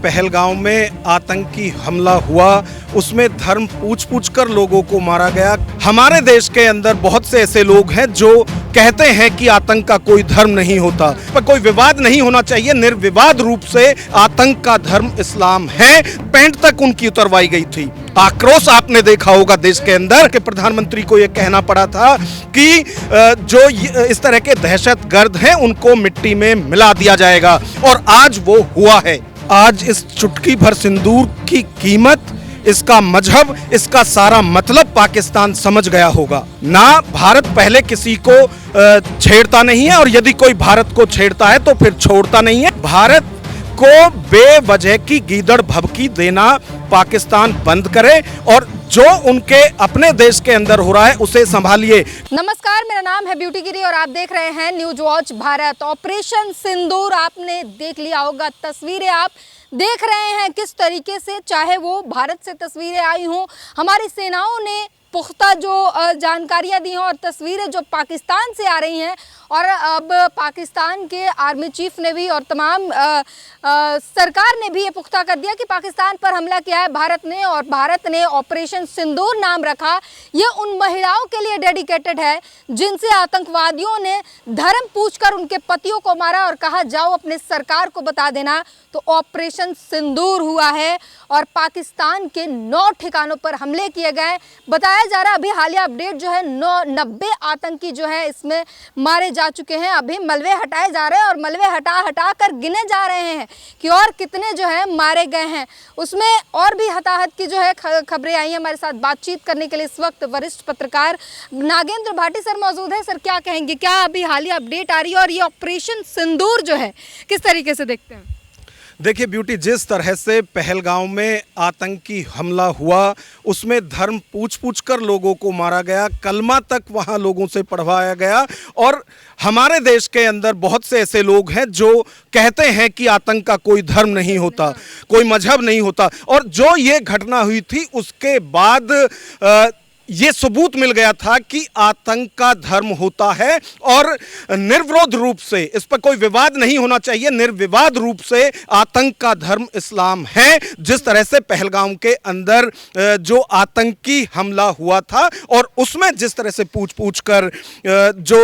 पहलगाम में आतंकी हमला हुआ, उसमें धर्म पूछ कर लोगों को मारा गया। हमारे देश के अंदर बहुत से ऐसे लोग हैं जो कहते हैं कि आतंक का कोई धर्म नहीं होता, पर कोई विवाद नहीं होना चाहिए। निर्विवाद रूप से आतंक का धर्म इस्लाम है। पैंट तक उनकी उतरवाई गई थी। आक्रोश आपने देखा होगा देश के अंदर कि प्रधानमंत्री को यह कहना पड़ा था कि जो इस तरह के दहशतगर्द हैं उनको मिट्टी में मिला दिया जाएगा, और आज वो हुआ है। आज इस चुटकी भर सिंदूर की कीमत, इसका मजहब, इसका सारा मतलब पाकिस्तान समझ गया होगा। ना भारत पहले किसी को छेड़ता नहीं है, और यदि कोई भारत को छेड़ता है तो फिर छोड़ता नहीं है। भारत को बेवजह की गीदड़ भभकी देना पाकिस्तान बंद करे, और जो उनके अपने देश के अंदर हो रहा है उसे संभालिए। नमस्कार, मेरा नाम है ब्यूटी गिरी और आप देख रहे हैं न्यूज वॉच भारत। ऑपरेशन सिंदूर आपने देख लिया होगा, तस्वीरें आप देख रहे हैं किस तरीके से, चाहे वो भारत से तस्वीरें आई हों, हमारी सेनाओं ने पुख्ता जो जानकारियां दी हैं, और तस्वीरें जो पाकिस्तान से आ रही हैं, और अब पाकिस्तान के आर्मी चीफ ने भी और तमाम सरकार ने भी ये पुख्ता कर दिया कि पाकिस्तान पर हमला किया है भारत ने, और भारत ने ऑपरेशन सिंदूर नाम रखा। ये उन महिलाओं के लिए डेडिकेटेड है जिनसे आतंकवादियों ने धर्म पूछकर उनके पतियों को मारा और कहा जाओ अपने सरकार को बता देना। तो ऑपरेशन सिंदूर हुआ है और पाकिस्तान के 9 ठिकानों पर हमले किए गए। बताया जा रहा है अभी हालिया अपडेट जो है 90 आतंकी जो है इसमें मारे जा चुके हैं। अभी मलबे हटाए जा रहे हैं और मलबे हटा कर गिने जा रहे हैं कि और कितने जो है मारे गए हैं। उसमें और भी हताहत की जो है खबरें आई हैं। हमारे साथ बातचीत करने के लिए इस वक्त वरिष्ठ पत्रकार नागेंद्र भाटी सर मौजूद है। सर, क्या कहेंगे, क्या अभी हालिया अपडेट आ रही है और ये ऑपरेशन सिंदूर जो है किस तरीके से देखते हैं? देखिए ब्यूटी, जिस तरह से पहलगाम में आतंकी हमला हुआ, उसमें धर्म पूछ कर लोगों को मारा गया, कलमा तक वहाँ लोगों से पढ़वाया गया, और हमारे देश के अंदर बहुत से ऐसे लोग हैं जो कहते हैं कि आतंक का कोई धर्म नहीं होता, कोई मजहब नहीं होता। और जो ये घटना हुई थी उसके बाद ये सबूत मिल गया था कि आतंक का धर्म होता है, और निर्विरोध रूप से, इस पर कोई विवाद नहीं होना चाहिए, निर्विवाद रूप से आतंक का धर्म इस्लाम है। जिस तरह से पहलगाम के अंदर जो आतंकी हमला हुआ था, और उसमें जिस तरह से पूछ कर जो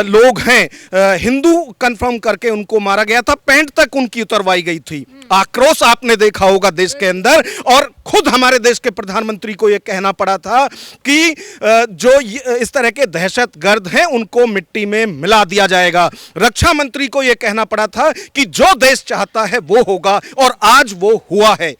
लोग हैं हिंदू कंफर्म करके उनको मारा गया था, पैंट तक उनकी उतरवाई गई थी। आक्रोश आपने देखा होगा देश के अंदर, और खुद हमारे देश के प्रधानमंत्री को यह कहना पड़ा था कि जो इस तरह के दहशतगर्द हैं उनको मिट्टी में मिला दिया जाएगा। रक्षा मंत्री को यह कहना पड़ा था कि जो देश चाहता है वो होगा, और आज वो हुआ है।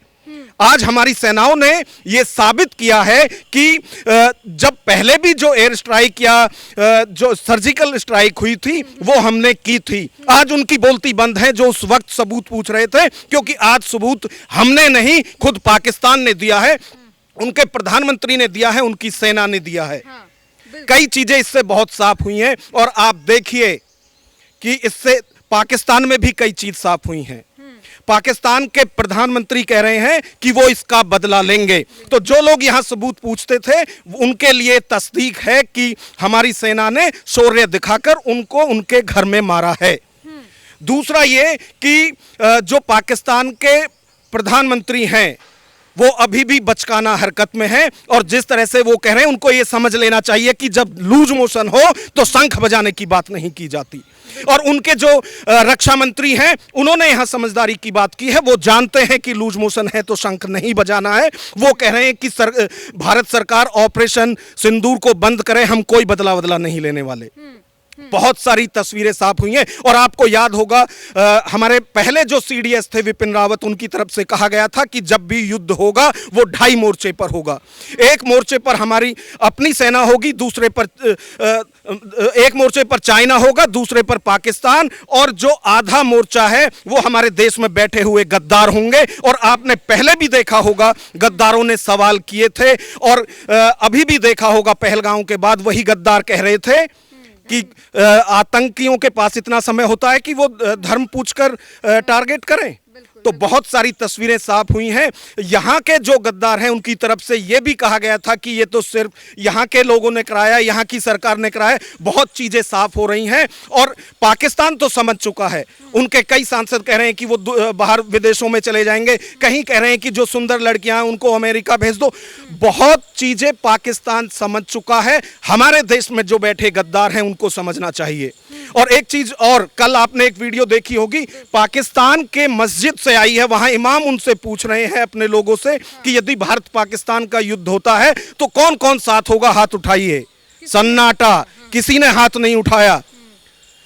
आज हमारी सेनाओं ने यह साबित किया है कि जब पहले भी जो एयर स्ट्राइक या जो सर्जिकल स्ट्राइक हुई थी वो हमने की थी। आज उनकी बोलती बंद है जो उस वक्त सबूत पूछ रहे थे, क्योंकि आज सबूत हमने नहीं, खुद पाकिस्तान ने दिया है, उनके प्रधानमंत्री ने दिया है, उनकी सेना ने दिया है। कई चीजें इससे बहुत साफ हुई हैं, और आप देखिए कि इससे पाकिस्तान में भी कई चीज साफ हुई हैं। पाकिस्तान के प्रधानमंत्री कह रहे हैं कि वो इसका बदला लेंगे। तो जो लोग यहां सबूत पूछते थे उनके लिए तस्दीक है कि हमारी सेना ने शौर्य दिखाकर उनको उनके घर में मारा है। दूसरा ये कि जो पाकिस्तान के प्रधानमंत्री हैं वो अभी भी बचकाना हरकत में है, और जिस तरह से वो कह रहे हैं उनको ये समझ लेना चाहिए कि जब लूज मोशन हो तो शंख बजाने की बात नहीं की जाती। और उनके जो रक्षा मंत्री हैं उन्होंने यहां समझदारी की बात की है। वो जानते हैं कि लूज मोशन है तो शंख नहीं बजाना है। वो कह रहे हैं कि भारत सरकार ऑपरेशन सिंदूर को बंद करे, हम कोई बदला नहीं लेने वाले। बहुत सारी तस्वीरें साफ हुई हैं, और आपको याद होगा हमारे पहले जो सीडीएस थे विपिन रावत, उनकी तरफ से कहा गया था कि जब भी युद्ध होगा वो 2.5 मोर्चे पर होगा। एक मोर्चे पर हमारी अपनी सेना होगी, दूसरे पर एक मोर्चे पर चाइना होगा, दूसरे पर पाकिस्तान, और जो आधा मोर्चा है वो हमारे देश में बैठे हुए गद्दार होंगे। और आपने पहले भी देखा होगा गद्दारों ने सवाल किए थे, और अभी भी देखा होगा पहलगाम के बाद वही गद्दार कह रहे थे कि आतंकियों के पास इतना समय होता है कि वो धर्म पूछकर टारगेट करें। तो बहुत सारी तस्वीरें साफ हुई हैं। यहाँ के जो गद्दार हैं उनकी तरफ से यह भी कहा गया था कि ये तो सिर्फ यहाँ के लोगों ने कराया, यहाँ की सरकार ने कराया। बहुत चीजें साफ हो रही हैं और पाकिस्तान तो समझ चुका है। उनके कई सांसद कह रहे हैं कि वो बाहर विदेशों में चले जाएंगे, कहीं कह रहे हैं कि जो सुंदर लड़कियां हैं उनको अमेरिका भेज दो। बहुत चीजें पाकिस्तान समझ चुका है। हमारे देश में जो बैठे गद्दार हैं उनको समझना चाहिए। और एक चीज और, कल आपने एक वीडियो देखी होगी, पाकिस्तान के मस्जिद से आई है, वहां इमाम उनसे पूछ रहे हैं अपने लोगों से कि यदि भारत पाकिस्तान का युद्ध होता है तो कौन कौन साथ होगा, हाथ उठाइए। सन्नाटा, किसी ने हाथ नहीं उठाया।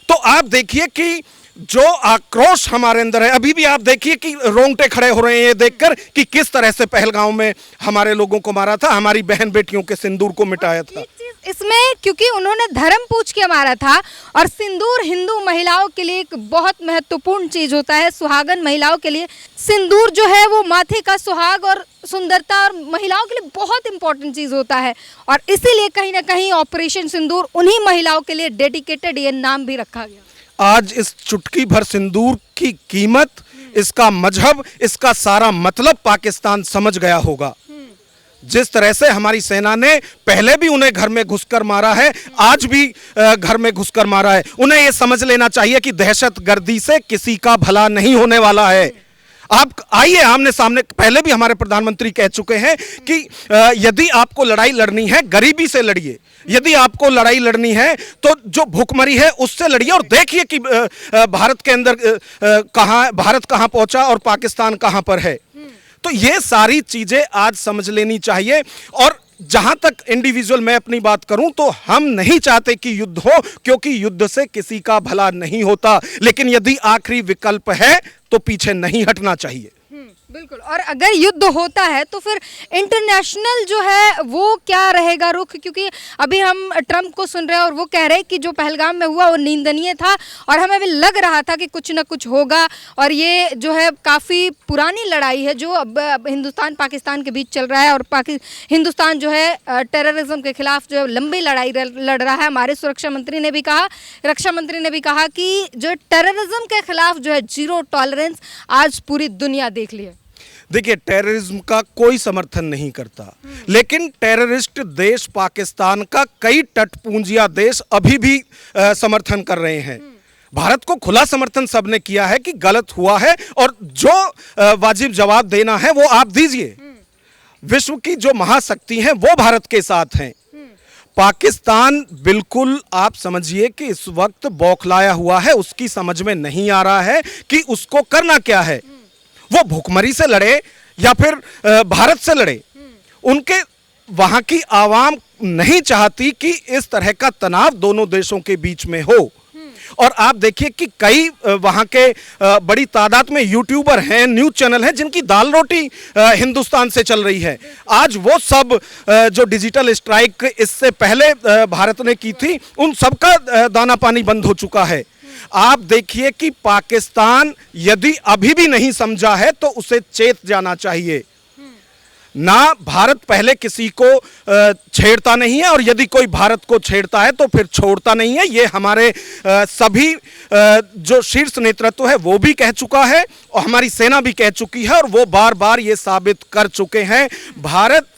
तो आप देखिए कि जो आक्रोश हमारे अंदर है, अभी भी आप देखिए कि रोंगटे खड़े हो रहे हैं ये देखकर कि किस तरह से पहलगांव में हमारे लोगों को मारा था, हमारी बहन बेटियों के सिंदूर को मिटाया था। एक चीज इसमें, क्योंकि उन्होंने धर्म पूछ के मारा था और सिंदूर हिंदू महिलाओं के लिए एक बहुत महत्वपूर्ण चीज होता है। सुहागन महिलाओं के लिए सिंदूर जो है वो माथे का सुहाग और सुंदरता और महिलाओं के लिए बहुत इंपॉर्टेंट चीज होता है। और इसीलिए कहीं ना कहीं ऑपरेशन सिंदूर उन्हीं महिलाओं के लिए डेडिकेटेड ये नाम भी रखा गया। आज इस चुटकी भर सिंदूर की कीमत, इसका मजहब, इसका सारा मतलब पाकिस्तान समझ गया होगा। जिस तरह से हमारी सेना ने पहले भी उन्हें घर में घुसकर मारा है, आज भी घर में घुसकर मारा है, उन्हें यह समझ लेना चाहिए कि दहशतगर्दी से किसी का भला नहीं होने वाला है। आप आइए आमने सामने। पहले भी हमारे प्रधानमंत्री कह चुके हैं कि यदि आपको लड़ाई लड़नी है गरीबी से लड़िए, यदि आपको लड़ाई लड़नी है तो जो भूखमरी है उससे लड़िए। और देखिए कि भारत के अंदर भारत कहां पहुंचा और पाकिस्तान कहां पर है। तो ये सारी चीजें आज समझ लेनी चाहिए। और जहां तक इंडिविजुअल मैं अपनी बात करूं तो हम नहीं चाहते कि युद्ध हो, क्योंकि युद्ध से किसी का भला नहीं होता। लेकिन यदि आखिरी विकल्प है तो पीछे नहीं हटना चाहिए। बिल्कुल। और अगर युद्ध होता है तो फिर इंटरनेशनल जो है वो क्या रहेगा रुख, क्योंकि अभी हम ट्रंप को सुन रहे हैं और वो कह रहे हैं कि जो पहलगाम में हुआ वो निंदनीय था और हमें भी लग रहा था कि कुछ ना कुछ होगा। और ये जो है काफ़ी पुरानी लड़ाई है जो अब हिंदुस्तान पाकिस्तान के बीच चल रहा है। और हिंदुस्तान जो है टेररिज्म के खिलाफ जो है लंबी लड़ाई लड़ रहा है। हमारे रक्षा मंत्री ने भी कहा कि जो टेररिज्म के खिलाफ जो है जीरो टॉलरेंस आज पूरी दुनिया देख ली है। देखिए, टेररिज्म का कोई समर्थन नहीं करता, लेकिन टेररिस्ट देश पाकिस्तान का कई तटपूंजिया देश अभी भी समर्थन कर रहे हैं। भारत को खुला समर्थन सबने किया है कि गलत हुआ है और जो वाजिब जवाब देना है वो आप दीजिए। विश्व की जो महाशक्ति हैं वो भारत के साथ हैं। पाकिस्तान बिल्कुल आप समझिए कि इस वक्त बौखलाया हुआ है, उसकी समझ में नहीं आ रहा है कि उसको करना क्या है। वो भूखमरी से लड़े या फिर भारत से लड़े, उनके वहां की आवाम नहीं चाहती कि इस तरह का तनाव दोनों देशों के बीच में हो। और आप देखिए कि कई वहां के बड़ी तादाद में यूट्यूबर हैं, न्यूज़ चैनल हैं जिनकी दाल रोटी हिंदुस्तान से चल रही है। आज वो सब जो डिजिटल स्ट्राइक इससे पहले भारत ने की थी, उन सब का दाना पानी बंद हो चुका है। आप देखिए कि पाकिस्तान यदि अभी भी नहीं समझा है तो उसे चेत जाना चाहिए। ना भारत पहले किसी को छेड़ता नहीं है और यदि कोई भारत को छेड़ता है तो फिर छोड़ता नहीं है। ये हमारे सभी जो शीर्ष नेतृत्व है वो भी कह चुका है और हमारी सेना भी कह चुकी है और वो बार बार ये साबित कर चुके हैं। भारत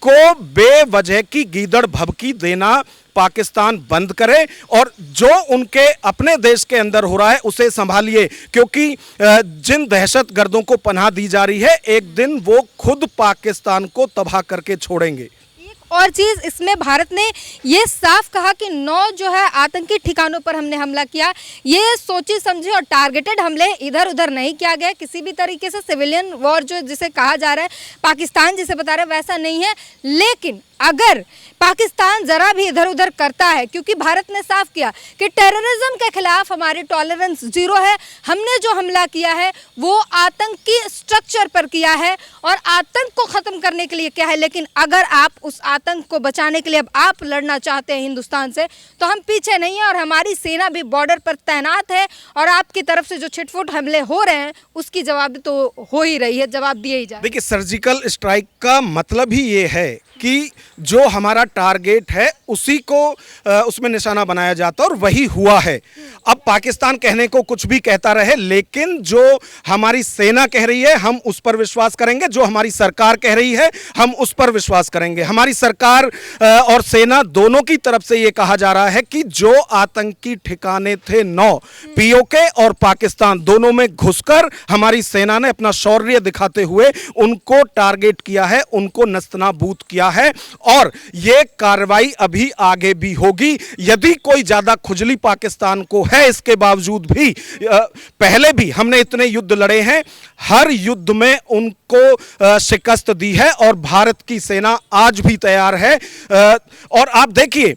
को बेवजह की गीदड़ भभकी देना पाकिस्तान बंद करे और जो उनके अपने देश के अंदर हो रहा है उसे संभालिए, क्योंकि जिन दहशतगर्दों को पनाह दी जा रही है एक दिन वो खुद पाकिस्तान को तबाह करके छोड़ेंगे। और चीज़ इसमें भारत ने ये साफ कहा कि 9 जो है आतंकी ठिकानों पर हमने हमला किया। ये सोची समझी और टारगेटेड हमले इधर उधर नहीं किया गया किसी भी तरीके से। सिविलियन वॉर जो जिसे कहा जा रहा है, पाकिस्तान जिसे बता रहा है, वैसा नहीं है। लेकिन अगर पाकिस्तान ज़रा भी इधर उधर करता है, क्योंकि भारत ने साफ किया कि टेररिज्म के खिलाफ हमारी टॉलरेंस जीरो है। हमने जो हमला किया है वो आतंकी स्ट्रक्चर पर किया है और आतंक को ख़त्म करने के लिए किया है। लेकिन अगर आप उस आतंक को बचाने के लिए अब आप लड़ना चाहते हैं हिंदुस्तान से, तो हम पीछे नहीं हैं और हमारी सेना भी बॉर्डर पर तैनात है। और आपकी तरफ से जो छिटफुट हमले हो रहे हैं उसकी जवाब तो हो ही रही है, जवाब दिए ही जाए। देखिए, सर्जिकल स्ट्राइक का मतलब ही ये है कि जो हमारा टारगेट है उसी को उसमें निशाना बनाया जाता है और वही हुआ है। अब पाकिस्तान कहने को कुछ भी कहता रहे, लेकिन जो हमारी सेना कह रही है हम उस पर विश्वास करेंगे, जो हमारी सरकार कह रही है हम उस पर विश्वास करेंगे। हमारी सरकार और सेना दोनों की तरफ से ये कहा जा रहा है कि जो आतंकी ठिकाने थे 9 पीओके और पाकिस्तान दोनों में घुसकर हमारी सेना ने अपना शौर्य दिखाते हुए उनको टारगेट किया है, उनको नस्तनाबूद किया है और ये कार्रवाई अभी आगे भी होगी। यदि कोई ज्यादा खुजली पाकिस्तान को है, इसके बावजूद भी पहले भी हमने इतने युद्ध लड़े हैं, हर युद्ध में उनको शिकस्त दी है और भारत की सेना आज भी तैयार है। और आप देखिए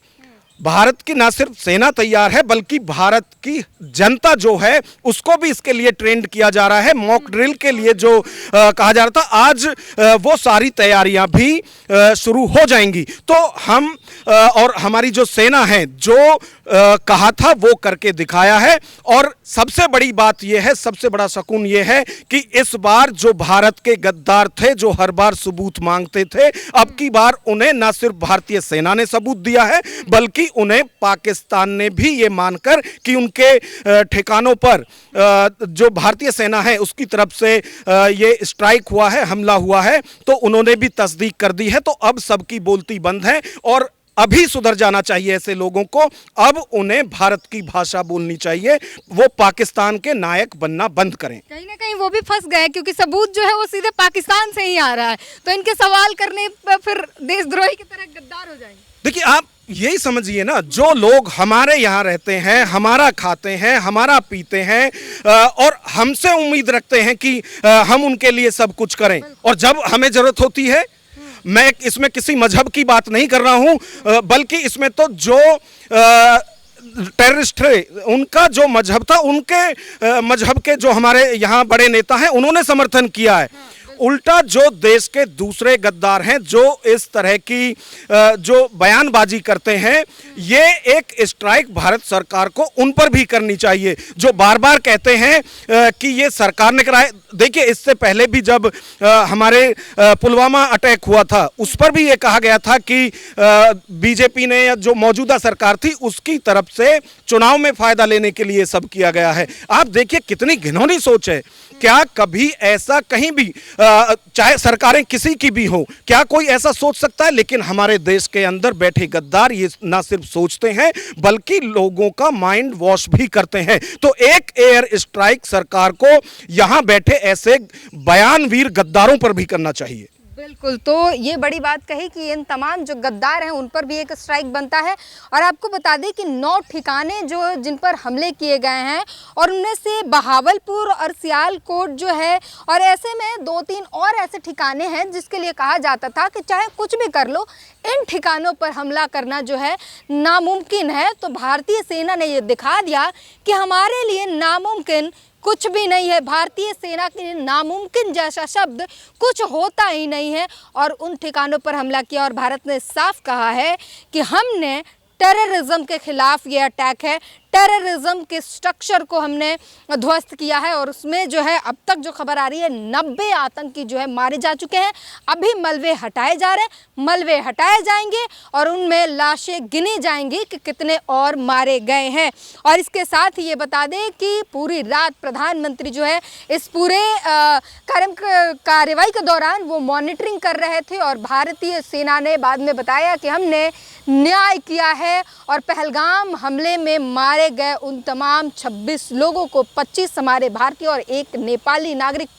भारत की ना सिर्फ सेना तैयार है बल्कि भारत की जनता जो है उसको भी इसके लिए ट्रेंड किया जा रहा है। मॉक ड्रिल के लिए जो कहा जा रहा था, आज वो सारी तैयारियां भी शुरू हो जाएंगी। तो हम और हमारी जो सेना है जो कहा था वो करके दिखाया है। और सबसे बड़ी बात यह है, सबसे बड़ा सुकून यह है कि इस बार जो भारत के गद्दार थे, जो हर बार सबूत मांगते थे, अब की बार उन्हें ना सिर्फ भारतीय सेना ने सबूत दिया है बल्कि उन्हें पाकिस्तान ने भी ये मानकर कि उनके ठिकानों पर जो भारतीय सेना है उसकी तरफ से ये स्ट्राइक हुआ है, हमला हुआ है, तो उन्होंने भी तस्दीक कर दी है। तो अब सबकी बोलती बंद है और अभी सुधर जाना चाहिए ऐसे लोगों को। अब उन्हें भारत की भाषा बोलनी चाहिए, वो पाकिस्तान के नायक बनना बंद करें। कहीं ना कहीं वो भी फंस गए क्योंकि सबूत जो है वो सीधे पाकिस्तान से ही आ रहा है, तो इनके सवाल करने पर फिर देशद्रोही की तरह गद्दार हो जाएंगे। देखिए आप यही समझिए ना, जो लोग हमारे यहाँ रहते हैं, हमारा खाते हैं, हमारा पीते हैं और हमसे उम्मीद रखते हैं कि हम उनके लिए सब कुछ करें, और जब हमें जरूरत होती है, मैं इसमें किसी मजहब की बात नहीं कर रहा हूं बल्कि इसमें तो जो टेररिस्ट थे उनका जो मजहब था, उनके मजहब के जो हमारे यहाँ बड़े नेता हैं उन्होंने समर्थन किया है। उल्टा जो देश के दूसरे गद्दार हैं जो इस तरह की जो बयानबाजी करते हैं, ये एक स्ट्राइक भारत सरकार को उन पर भी करनी चाहिए जो बार बार कहते हैं कि ये सरकार ने कराया। देखिए इससे पहले भी जब हमारे पुलवामा अटैक हुआ था उस पर भी ये कहा गया था कि बीजेपी ने या जो मौजूदा सरकार थी उसकी तरफ से चुनाव में फायदा लेने के लिए सब किया गया है। आप देखिए कितनी घिनौनी सोच है। क्या कभी ऐसा कहीं भी चाहे सरकारें किसी की भी हो, क्या कोई ऐसा सोच सकता है? लेकिन हमारे देश के अंदर बैठे गद्दार ये ना सिर्फ सोचते हैं बल्कि लोगों का माइंड वॉश भी करते हैं। तो एक एयर स्ट्राइक सरकार को यहां बैठे ऐसे बयानवीर गद्दारों पर भी करना चाहिए। बिल्कुल, तो ये बड़ी बात कही कि इन तमाम जो गद्दार हैं उन पर भी एक स्ट्राइक बनता है। और आपको बता दें कि 9 ठिकाने जो जिन पर हमले किए गए हैं और उनमें से बहावलपुर और सियालकोट जो है, और ऐसे में 2-3 और ऐसे ठिकाने हैं जिसके लिए कहा जाता था कि चाहे कुछ भी कर लो, इन ठिकानों पर हमला करना जो है नामुमकिन है। तो भारतीय सेना ने ये दिखा दिया कि हमारे लिए नामुमकिन कुछ भी नहीं है। भारतीय सेना के लिए नामुमकिन जैसा शब्द कुछ होता ही नहीं है और उन ठिकानों पर हमला किया। और भारत ने साफ कहा है कि हमने टेररिज्म के खिलाफ ये अटैक है, टेररिज्म के स्ट्रक्चर को हमने ध्वस्त किया है। और उसमें जो है अब तक जो खबर आ रही है 90 आतंकी जो है मारे जा चुके हैं। अभी मलबे हटाए जा रहे हैं, मलबे हटाए जाएंगे और उनमें लाशें गिनी जाएंगी कि कितने और मारे गए हैं। और इसके साथ ही ये बता दें कि पूरी रात प्रधानमंत्री जो है इस पूरे कार्रवाई के दौरान वो मॉनिटरिंग कर रहे थे। और भारतीय सेना ने बाद में बताया कि हमने न्याय किया है और पहलगाम हमले में मारे गए उन तमाम 26 लोगों को, 25 हमारे भारतीय और एक नेपाली नागरिक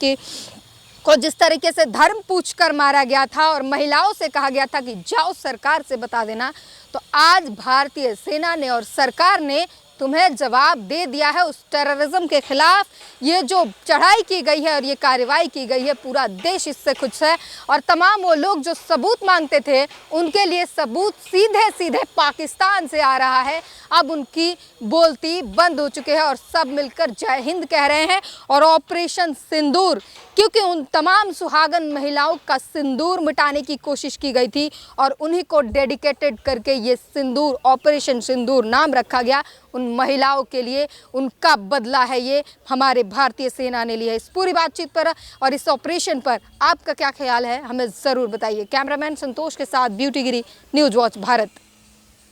को जिस तरीके से धर्म पूछकर मारा गया था और महिलाओं से कहा गया था कि जाओ सरकार से बता देना, तो आज भारतीय सेना ने और सरकार ने तुम्हें जवाब दे दिया है उस टेररिज्म के खिलाफ। ये जो चढ़ाई की गई है और ये कार्रवाई की गई है, पूरा देश इससे खुश है। और तमाम वो लोग जो सबूत मांगते थे उनके लिए सबूत सीधे सीधे पाकिस्तान से आ रहा है। अब उनकी बोलती बंद हो चुके हैं और सब मिलकर जय हिंद कह रहे हैं। और ऑपरेशन सिंदूर, क्योंकि उन तमाम सुहागन महिलाओं का सिंदूर मिटाने की कोशिश की गई थी और उन्हीं को डेडिकेटेड करके ये सिंदूर, ऑपरेशन सिंदूर नाम रखा गया। उन महिलाओं के लिए उनका बदला है ये हमारे भारतीय सेना ने लिया है। इस पूरी बातचीत पर और इस ऑपरेशन पर आपका क्या ख्याल है, हमें ज़रूर बताइए। कैमरामैन संतोष के साथ ब्यूटी गिरी, न्यूज़ वॉच भारत।